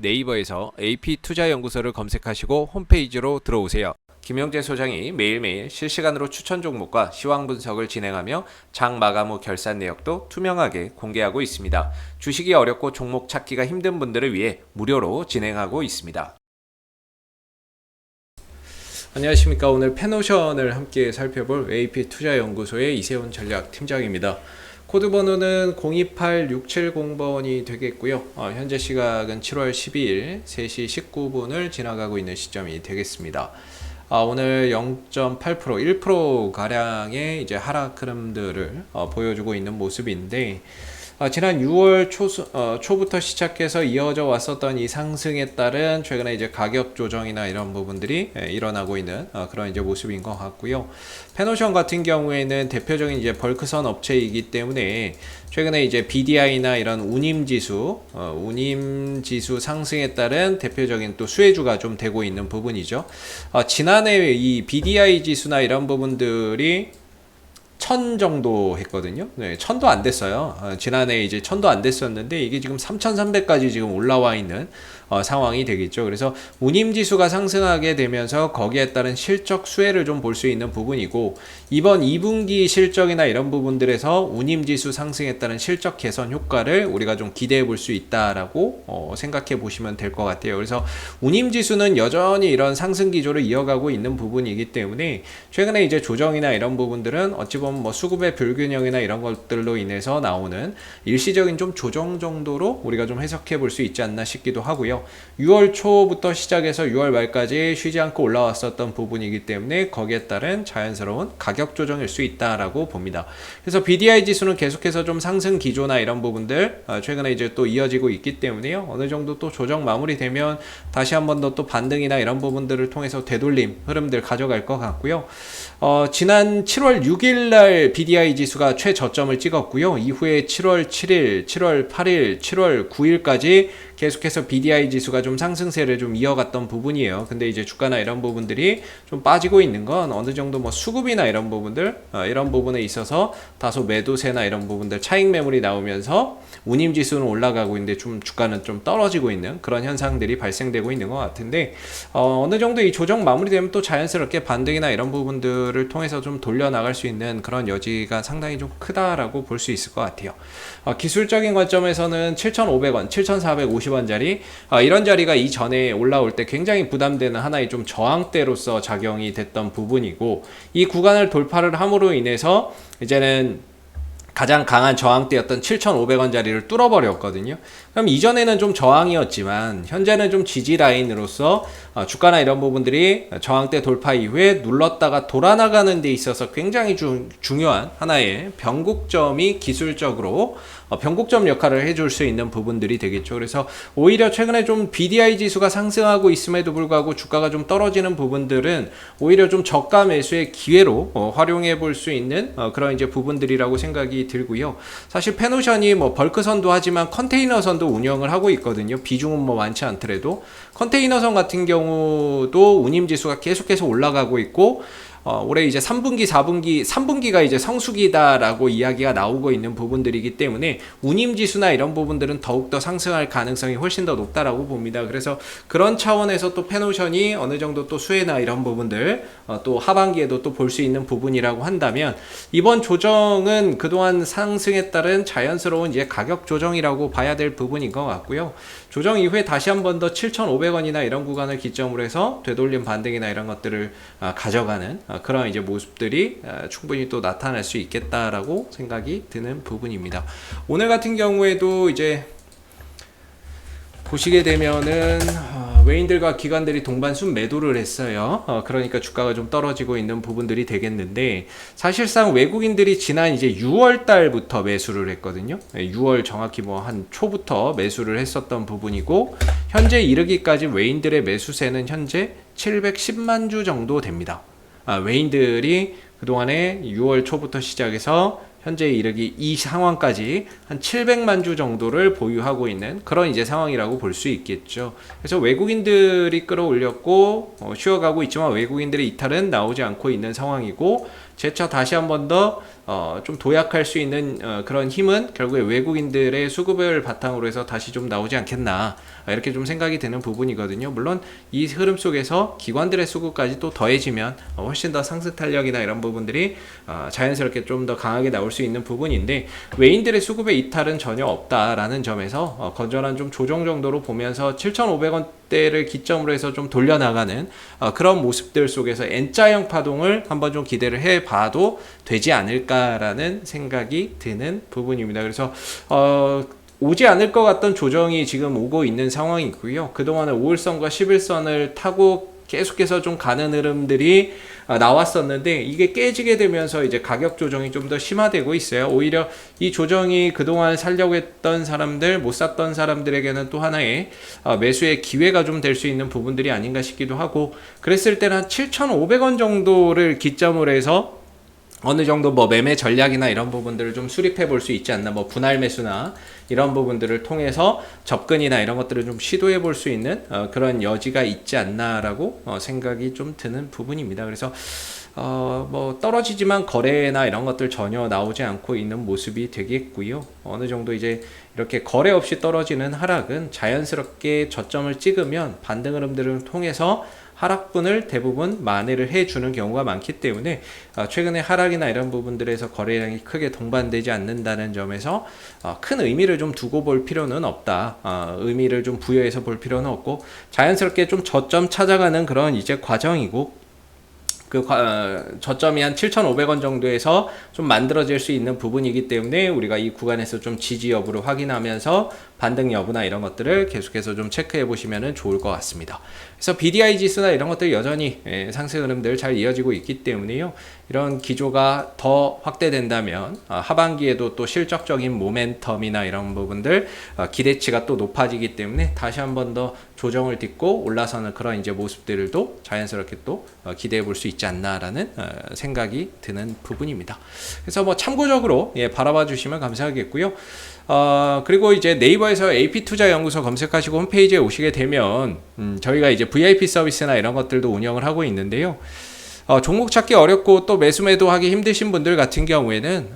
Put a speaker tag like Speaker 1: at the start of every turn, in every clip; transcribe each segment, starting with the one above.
Speaker 1: 네이버에서 AP투자연구소를 검색하시고 홈페이지로 들어오세요. 김영재 소장이 매일매일 실시간으로 추천 종목과 시황 분석을 진행하며 장 마감 후 결산 내역도 투명하게 공개하고 있습니다. 주식이 어렵고 종목 찾기가 힘든 분들을 위해 무료로 진행하고 있습니다. 안녕하십니까. 오늘 펜오션을 함께 살펴볼 AP투자연구소의 이세훈 전략팀장입니다. 코드 번호는 028670번이 되겠고요. 현재 시각은 7월 12일 3시 19분을 지나가고 있는 시점이 되겠습니다. 오늘 0.8%, 1% 가량의 이제 하락 흐름들을 보여주고 있는 모습인데, 지난 6월 초부터 시작해서 이어져 왔었던 이 상승에 따른 최근에 이제 가격 조정이나 이런 부분들이 일어나고 있는 그런 이제 모습인 것 같고요. 펜오션 같은 경우에는 대표적인 이제 벌크선 업체이기 때문에 최근에 이제 BDI나 이런 운임지수 상승에 따른 대표적인 또 수혜주가 좀 되고 있는 부분이죠. 지난해 이 BDI 지수나 이런 부분들이 1000 정도 했거든요. 네, 1000도 안 됐어요. 지난해 이제 1000도 안 됐었는데 이게 지금 3300까지 지금 올라와 있는 상황이 되겠죠. 그래서 운임지수가 상승하게 되면서 거기에 따른 실적 수혜를 좀 볼 수 있는 부분이고, 이번 2분기 실적이나 이런 부분들에서 운임지수 상승에 따른 실적 개선 효과를 우리가 좀 기대해 볼 수 있다라고 생각해 보시면 될 것 같아요. 그래서 운임지수는 여전히 이런 상승 기조를 이어가고 있는 부분이기 때문에 최근에 이제 조정이나 이런 부분들은 어찌 보면 뭐 수급의 불균형이나 이런 것들로 인해서 나오는 일시적인 좀 조정 정도로 우리가 좀 해석해 볼 수 있지 않나 싶기도 하고요. 6월 초부터 시작해서 6월 말까지 쉬지 않고 올라왔었던 부분이기 때문에 거기에 따른 자연스러운 가격 조정일 수 있다라고 봅니다. 그래서 BDI 지수는 계속해서 좀 상승 기조나 이런 부분들 최근에 이제 또 이어지고 있기 때문에요. 어느 정도 또 조정 마무리되면 다시 한 번 더 또 반등이나 이런 부분들을 통해서 되돌림 흐름들 가져갈 것 같고요. 지난 7월 6일 날 BDI 지수가 최저점을 찍었고요. 이후에 7월 7일, 7월 8일, 7월 9일까지 계속해서 BDI 지수가 좀 상승세를 좀 이어갔던 부분이에요. 근데 이제 주가나 이런 부분들이 좀 빠지고 있는 건 어느 정도 뭐 수급이나 이런 부분들, 이런 부분에 있어서 다소 매도세나 이런 부분들 차익 매물이 나오면서 운임 지수는 올라가고 있는데 좀 주가는 좀 떨어지고 있는 그런 현상들이 발생되고 있는 것 같은데, 어느 정도 이 조정 마무리되면 또 자연스럽게 반등이나 이런 부분들을 통해서 좀 돌려나갈 수 있는 그런 여지가 상당히 좀 크다라고 볼 수 있을 것 같아요. 기술적인 관점에서는 7,500원, 7,450원짜리 이런 자리가 이전에 올라올 때 굉장히 부담되는 하나의 좀 저항대로서 작용이 됐던 부분이고, 이 구간을 돌파를 함으로 인해서 이제는 가장 강한 저항대였던 7,500원짜리를 뚫어버렸거든요. 그럼 이전에는 좀 저항이었지만 현재는 좀 지지 라인으로서 주가나 이런 부분들이 저항대 돌파 이후에 눌렀다가 돌아나가는 데 있어서 굉장히 중요한 하나의 변곡점이 기술적으로 변곡점 역할을 해줄 수 있는 부분들이 되겠죠. 그래서 오히려 최근에 좀 BDI 지수가 상승하고 있음에도 불구하고 주가가 좀 떨어지는 부분들은 오히려 좀 저가 매수의 기회로 활용해 볼 수 있는 그런 이제 부분들이라고 생각이 들고요. 사실 펜오션이 뭐 벌크선도 하지만 컨테이너선도 운영을 하고 있거든요. 비중은 뭐 많지 않더라도 컨테이너선 같은 경우도 운임지수가 계속해서 올라가고 있고, 올해 이제 3분기가 이제 성수기다라고 이야기가 나오고 있는 부분들이기 때문에 운임지수나 이런 부분들은 더욱더 상승할 가능성이 훨씬 더 높다라고 봅니다. 그래서 그런 차원에서 또 펜오션이 어느 정도 또 수혜나 이런 부분들 또 하반기에도 또 볼 수 있는 부분이라고 한다면, 이번 조정은 그동안 상승에 따른 자연스러운 이제 가격 조정이라고 봐야 될 부분인 것 같고요. 조정 이후에 다시 한 번 더 7,500원이나 이런 구간을 기점으로 해서 되돌림 반등이나 이런 것들을 가져가는 그런 이제 모습들이 충분히 또 나타날 수 있겠다라고 생각이 드는 부분입니다. 오늘 같은 경우에도 이제 보시게 되면은 외인들과 기관들이 동반 순매도를 했어요. 그러니까 주가가 좀 떨어지고 있는 부분들이 되겠는데, 사실상 외국인들이 지난 이제 6월 달부터 매수를 했거든요. 6월 정확히 뭐 한 초부터 매수를 했었던 부분이고, 현재 이르기까지 외인들의 매수세는 현재 710만 주 정도 됩니다. 외인들이 그동안에 6월 초부터 시작해서 현재 이르기 이 상황까지 한 700만 주 정도를 보유하고 있는 그런 이제 상황이라고 볼 수 있겠죠. 그래서 외국인들이 끌어올렸고 쉬어가고 있지만 외국인들의 이탈은 나오지 않고 있는 상황이고, 재차 다시 한 번 더 좀 도약할 수 있는 그런 힘은 결국에 외국인들의 수급을 바탕으로 해서 다시 좀 나오지 않겠나, 이렇게 좀 생각이 드는 부분이거든요. 물론 이 흐름 속에서 기관들의 수급까지 또 더해지면 훨씬 더 상승 탄력이나 이런 부분들이 자연스럽게 좀 더 강하게 나올 수 있는 부분인데, 외인들의 수급의 이탈은 전혀 없다라는 점에서 건전한 좀 조정 정도로 보면서 7,500원대를 기점으로 해서 좀 돌려나가는 그런 모습들 속에서 N자형 파동을 한번 좀 기대를 해봐도 되지 않을까라는 생각이 드는 부분입니다. 그래서 오지 않을 것 같던 조정이 지금 오고 있는 상황이고요. 그동안은 5일선과 11선을 타고 계속해서 좀 가는 흐름들이 나왔었는데, 이게 깨지게 되면서 이제 가격 조정이 좀 더 심화되고 있어요. 오히려 이 조정이 그동안 살려고 했던 사람들, 못 샀던 사람들에게는 또 하나의 매수의 기회가 좀 될 수 있는 부분들이 아닌가 싶기도 하고, 그랬을 때는 한 7,500원 정도를 기점으로 해서 어느 정도 뭐 매매 전략이나 이런 부분들을 좀 수립해 볼 수 있지 않나, 뭐 분할 매수나 이런 부분들을 통해서 접근이나 이런 것들을 좀 시도해 볼 수 있는 그런 여지가 있지 않나라고 생각이 좀 드는 부분입니다. 그래서 뭐 떨어지지만 거래나 이런 것들 전혀 나오지 않고 있는 모습이 되겠고요. 어느 정도 이제 이렇게 거래 없이 떨어지는 하락은 자연스럽게 저점을 찍으면 반등 흐름들을 통해서 하락분을 대부분 만회를 해주는 경우가 많기 때문에 최근에 하락이나 이런 부분들에서 거래량이 크게 동반되지 않는다는 점에서 큰 의미를 좀 두고 볼 필요는 없다. 의미를 좀 부여해서 볼 필요는 없고, 자연스럽게 좀 저점 찾아가는 그런 이제 과정이고, 그 저점이 한 7,500원 정도에서 좀 만들어질 수 있는 부분이기 때문에 우리가 이 구간에서 좀 지지 여부를 확인하면서 반등 여부나 이런 것들을 계속해서 좀 체크해 보시면 좋을 것 같습니다. 그래서 BDI 지수나 이런 것들 여전히 상승 흐름들 잘 이어지고 있기 때문에요. 이런 기조가 더 확대된다면 하반기에도 또 실적적인 모멘텀이나 이런 부분들 기대치가 또 높아지기 때문에 다시 한 번 더 조정을 딛고 올라서는 그런 이제 모습들도 자연스럽게 또 기대해 볼 수 있지 않나라는 생각이 드는 부분입니다. 그래서 뭐 참고적으로 바라봐 주시면 감사하겠고요. 그리고 이제 네이버에서 AP투자연구소 검색하시고 홈페이지에 오시게 되면 저희가 이제 VIP 서비스나 이런 것들도 운영을 하고 있는데요. 종목 찾기 어렵고 또 매수 매도하기 힘드신 분들 같은 경우에는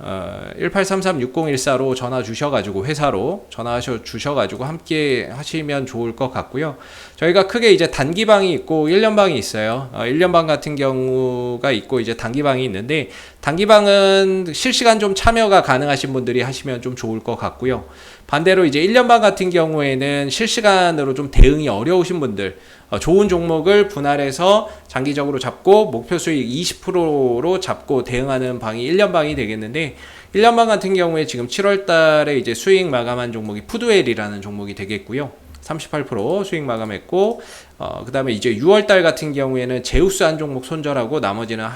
Speaker 1: 1833-6014로 전화 주셔가지고, 회사로 전화 주셔가지고 함께 하시면 좋을 것 같고요. 저희가 크게 이제 단기방이 있고 1년방이 있어요. 1년방 같은 경우가 있고 이제 단기방이 있는데, 단기방은 실시간 좀 참여가 가능하신 분들이 하시면 좀 좋을 것 같고요. 반대로 이제 1년방 같은 경우에는 실시간으로 좀 대응이 어려우신 분들, 좋은 종목을 분할해서 장기적으로 잡고 목표 수익 20%로 잡고 대응하는 방이 1년방이 되겠는데, 1년방 같은 경우에 지금 7월 달에 이제 수익 마감한 종목이 푸드웰이라는 종목이 되겠고요. 38% 수익 마감했고, 그 다음에 이제 6월 달 같은 경우에는 제우스 한 종목 손절하고 나머지는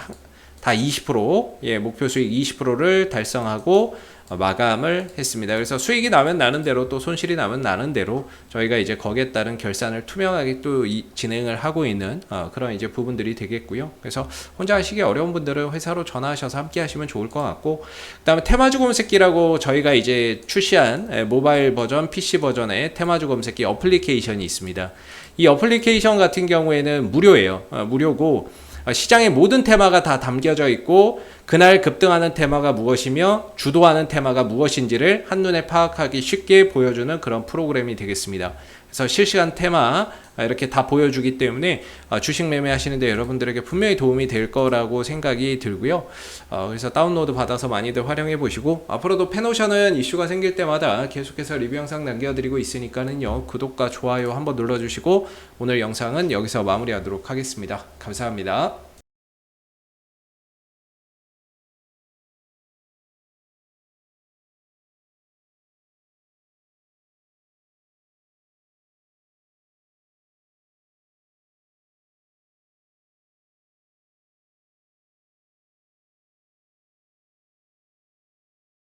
Speaker 1: 다 20%, 목표 수익 20%를 달성하고 마감을 했습니다. 그래서 수익이 나면 나는 대로, 또 손실이 나면 나는 대로 저희가 이제 거기에 따른 결산을 투명하게 또 진행을 하고 있는 그런 이제 부분들이 되겠고요. 그래서 혼자 하시기 어려운 분들은 회사로 전화하셔서 함께 하시면 좋을 것 같고, 그 다음에 테마주 검색기라고 저희가 이제 출시한 모바일 버전, PC 버전의 테마주 검색기 어플리케이션이 있습니다. 이 어플리케이션 같은 경우에는 무료예요. 무료고, 시장의 모든 테마가 다 담겨져 있고, 그날 급등하는 테마가 무엇이며 주도하는 테마가 무엇인지를 한눈에 파악하기 쉽게 보여주는 그런 프로그램이 되겠습니다. 그래서 실시간 테마 이렇게 다 보여주기 때문에 주식 매매하시는데 여러분들에게 분명히 도움이 될 거라고 생각이 들고요. 그래서 다운로드 받아서 많이들 활용해 보시고, 앞으로도 펜오션은 이슈가 생길 때마다 계속해서 리뷰 영상 남겨드리고 있으니까는요, 구독과 좋아요 한번 눌러주시고 오늘 영상은 여기서 마무리하도록 하겠습니다. 감사합니다.